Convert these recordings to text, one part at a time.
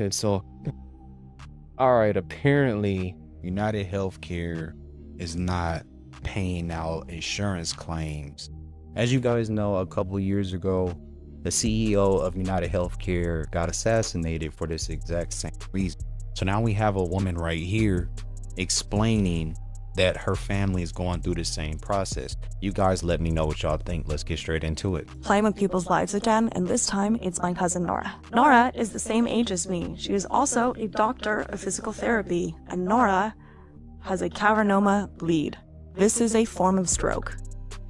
Okay, so all right, apparently United Healthcare is not paying out insurance claims. As you guys know, a couple years ago, the CEO of United Healthcare got assassinated for this exact same reason. So now we have a woman right here explaining that her family is going through the same process. You guys let me know what y'all think. Let's get straight into it. Playing with people's lives again, and this time it's my cousin Nora. Nora is the same age as me. She is also a doctor of physical therapy, and Nora has a cavernoma bleed. This is a form of stroke.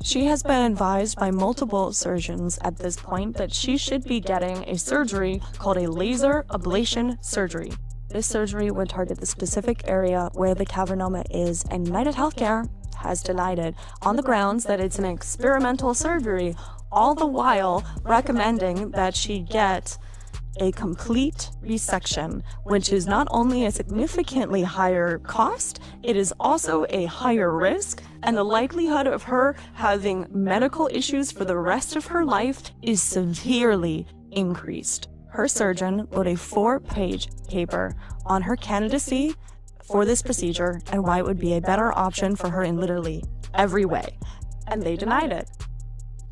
She has been advised by multiple surgeons at this point that she should be getting a surgery called a laser ablation surgery. This surgery would target the specific area where the cavernoma is, and United Healthcare has denied it on the grounds that it's an experimental surgery, all the while recommending that she get a complete resection, which is not only a significantly higher cost, it is also a higher risk, and the likelihood of her having medical issues for the rest of her life is severely increased. Her surgeon wrote a 4-page paper on her candidacy for this procedure and why it would be a better option for her in literally every way, and they denied it.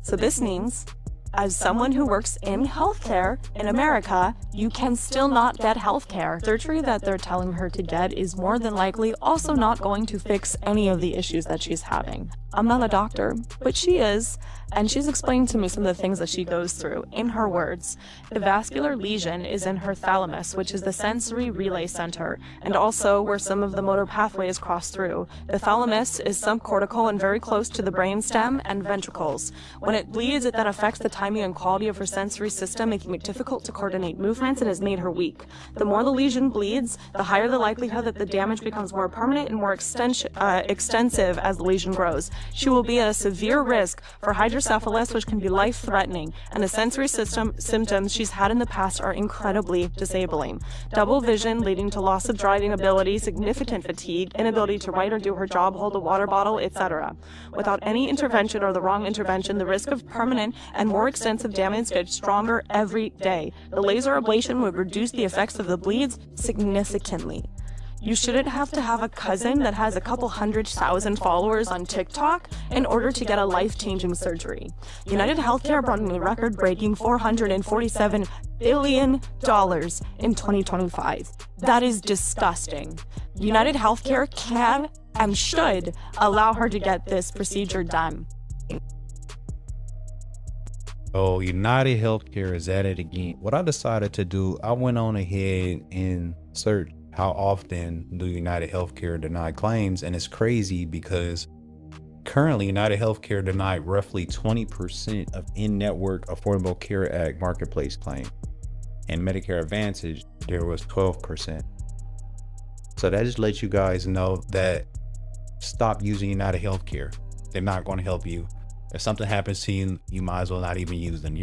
So this means, as someone who works in healthcare in America, you can still not get healthcare. Surgery that they're telling her to get is more than likely also not going to fix any of the issues that she's having. I'm not a doctor, but she is, and she's explained to me some of the things that she goes through. In her words, the vascular lesion is in her thalamus, which is the sensory relay center, and also where some of the motor pathways cross through. The thalamus is subcortical and very close to the brainstem and ventricles. When it bleeds, it then affects the timing and quality of her sensory system, making it difficult to coordinate movements and has made her weak. The more the lesion bleeds, the higher the likelihood that the damage becomes more permanent and more extensive as the lesion grows. She will be at a severe risk for hydrocephalus, which can be life-threatening, and the sensory system symptoms she's had in the past are incredibly disabling. Double vision leading to loss of driving ability, significant fatigue, inability to write or do her job, hold a water bottle, etc. Without any intervention or the wrong intervention, the risk of permanent and more extensive damage gets stronger every day. The laser ablation would reduce the effects of the bleeds significantly. You shouldn't have to have a cousin that has a couple 100,000 followers on TikTok in order to get a life-changing surgery. United Healthcare brought in a record-breaking $447 billion in 2025. That is disgusting. United Healthcare can and should allow her to get this procedure done. Oh, United Healthcare is at it again. What I decided to do, I went on ahead and searched how often do United Healthcare deny claims, and it's crazy because currently United Healthcare denied roughly 20% of in-network Affordable Care Act marketplace claims, and Medicare Advantage there was 12%. So that just lets you guys know that stop using United Healthcare. They're not going to help you. If something happens to you, you might as well not even use them.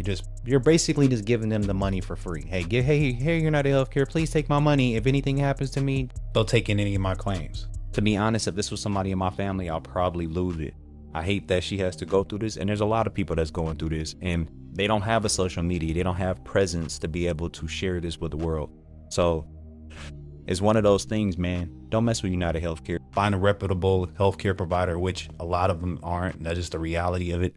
You're basically just giving them the money for free. Hey, United Healthcare, please take my money. If anything happens to me, they'll take in any of my claims. To be honest, if this was somebody in my family, I'll probably lose it. I hate that she has to go through this, and there's a lot of people that's going through this, and they don't have a social media. They don't have presence to be able to share this with the world. So it's one of those things, man. Don't mess with United Healthcare. Find a reputable healthcare provider, which a lot of them aren't. That's just the reality of it.